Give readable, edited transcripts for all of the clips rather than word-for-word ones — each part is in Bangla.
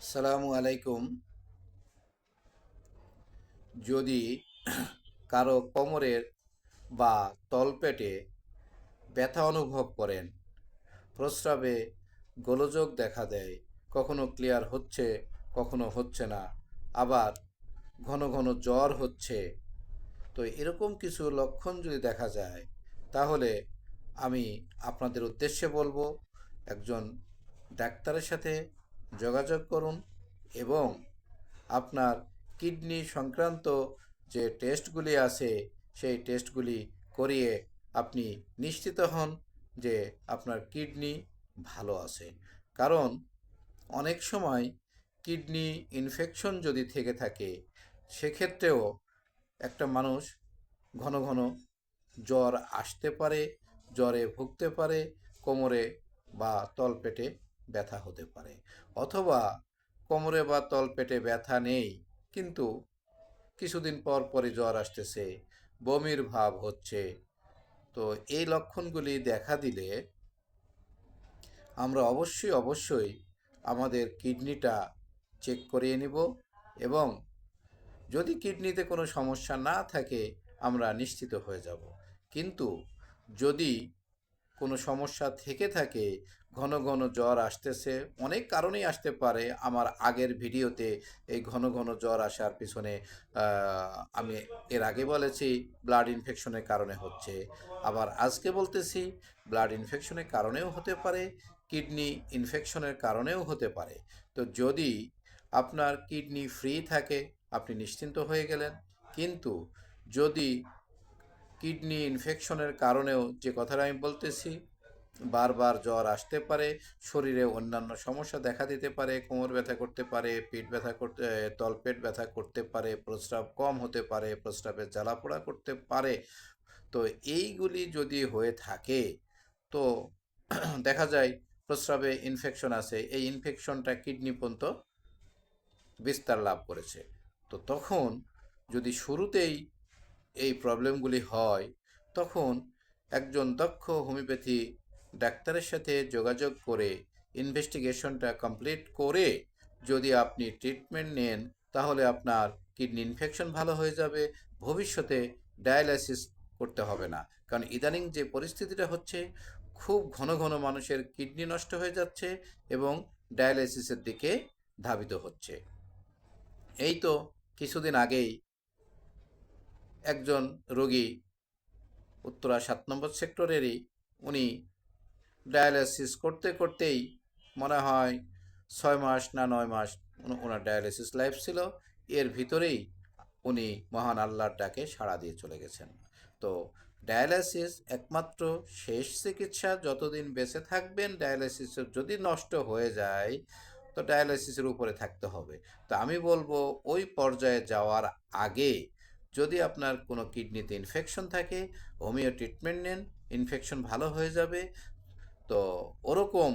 আসসালামু আলাইকুম। যদি কারো কোমরের বা তলপেটে ব্যথা অনুভব করেন, প্রস্রাবে গোলযোগ দেখা দেয়, কখনো ক্লিয়ার হচ্ছে, কখনো হচ্ছে না, আবার ঘন ঘন জ্বর হচ্ছে, তো এরকম কিছু লক্ষণ যদি দেখা যায়, তাহলে আমি আপনাদের উদ্দেশ্যে বলবো একজন ডাক্তারের সাথে যোগাযোগ করুন এবং আপনার কিডনি সংক্রান্ত যে টেস্টগুলি আছে সেই টেস্টগুলি করিয়ে আপনি নিশ্চিত হন যে আপনার কিডনি ভালো আছে। কারণ অনেক সময় কিডনি ইনফেকশন যদি থেকে থাকে, সেক্ষেত্রেও একটা মানুষ ঘন ঘন জ্বর আসতে পারে, জ্বরে ভুগতে পারে, কোমরে বা তলপেটে ব্যথা হতে পারে। অথবা কোমরে বা তলপেটে ব্যথা নেই, কিন্তু কিছুদিন পর পরই জ্বর আসতেছে, বমির ভাব হচ্ছে। তো এই লক্ষণগুলি দেখা দিলে আমরা অবশ্যই আমাদের কিডনিটা চেক করিয়ে নিব এবং যদি কিডনিতে কোনো সমস্যা না থাকে আমরা নিশ্চিত হয়ে যাব। কিন্তু যদি কোনো সমস্যা থেকে থাকে, ঘন ঘন জ্বর আসতেছে, অনেক কারণেই আসতে পারে। আমার আগের ভিডিওতে এই ঘন ঘন জ্বর আসার পিছনে আমি এর আগে বলেছি ব্লাড ইনফেকশনের কারণে হচ্ছে, আবার আজকে বলতেছি ব্লাড ইনফেকশনের কারণেও হতে পারে, কিডনি ইনফেকশনের কারণেও হতে পারে। তো যদি আপনার কিডনি ফ্রি থাকে আপনি নিশ্চিন্ত হয়ে গেলেন। কিন্তু যদি কিডনি ইনফেকশনের কারণেও, যে কথাটা আমি বলতেছি, বারবার জ্বর আসতে পারে, শরীরে অন্যান্য সমস্যা দেখা দিতে পারে, কোমর ব্যথা করতে পারে, পিঠ ব্যথা করতে, তলপেট ব্যথা করতে পারে, প্রস্রাব কম হতে পারে, প্রস্রাবের জ্বালাপোড়া করতে পারে, তো এইগুলি যদি হয়ে থাকে, তো দেখা যায় প্রস্রাবে ইনফেকশন আছে, এই ইনফেকশনটা কিডনি পর্যন্ত বিস্তার লাভ করেছে। তো তখন যদি শুরুতেই এই প্রবলেমগুলি হয়, তখন একজন দক্ষ হোমিওপ্যাথি ডাক্তারের সাথে যোগাযোগ করে ইনভেস্টিগেশনটা কমপ্লিট করে যদি আপনি ট্রিটমেন্ট নেন, তাহলে আপনার কিডনি ইনফেকশন ভালো হয়ে যাবে, ভবিষ্যতে ডায়ালাইসিস করতে হবে না। কারণ ইদানিং যে পরিস্থিতিটা হচ্ছে, খুব ঘন ঘন মানুষের কিডনি নষ্ট হয়ে যাচ্ছে এবং ডায়ালাইসিসের দিকে ধাবিত হচ্ছে। এই তো কিছুদিন আগেই একজন রোগী, উত্তরা 7 নম্বর সেক্টরেরই, উনি ডায়ালাইসিস করতে করতেই মনে হয় 6 মাস না 9 মাস ওনার ডায়ালাইসিস লাইফ ছিল, এর ভিতরেই উনি মহান আল্লাহর ডাকে সাড়া দিয়ে চলে গেছেন। তো ডায়ালাইসিস একমাত্র শেষ চিকিৎসা, যতদিন বেঁচে থাকবেন ডায়ালাইসিস যদি নষ্ট হয়ে যায় তো ডায়ালাইসিসের উপরে থাকতে হবে। তো আমি বলবো ওই পর্যায়ে যাওয়ার আগে যদি আপনার কোনো কিডনিতে ইনফেকশন থাকে, হোমিও ট্রিটমেন্ট নেন, ইনফেকশন ভালো হয়ে যাবে। তো ওরকম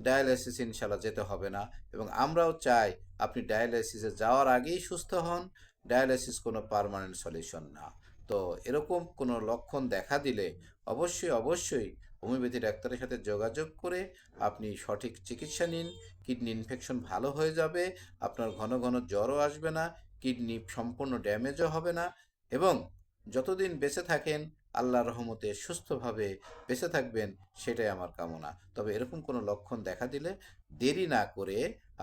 ডায়ালাইসিস ইনশাল্লাহ যেতে হবে না, এবং আমরাও চাই আপনি ডায়ালাইসিসে যাওয়ার আগেই সুস্থ হন। ডায়ালাইসিস কোনো পার্মানেন্ট সলিউশন না। তো এরকম কোনো লক্ষণ দেখা দিলে অবশ্যই হোমিওপ্যাথি ডাক্তারের সাথে যোগাযোগ করে আপনি সঠিক চিকিৎসা নিন। কিডনি ইনফেকশন ভালো হয়ে যাবে, আপনার ঘন ঘন জ্বরও আসবে না, কিডনি সম্পূর্ণ ড্যামেজও হবে না, এবং যতদিন বেঁচে থাকেন আল্লাহর রহমতে সুস্থভাবে বেঁচে থাকবেন, সেটাই আমার কামনা। তবে এরকম কোনো লক্ষণ দেখা দিলে দেরি না করে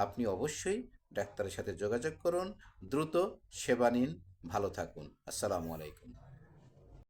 আপনি অবশ্যই ডাক্তারের সাথে যোগাযোগ করুন, দ্রুত সেবা নিন। ভালো থাকুন। আসসালামু আলাইকুম।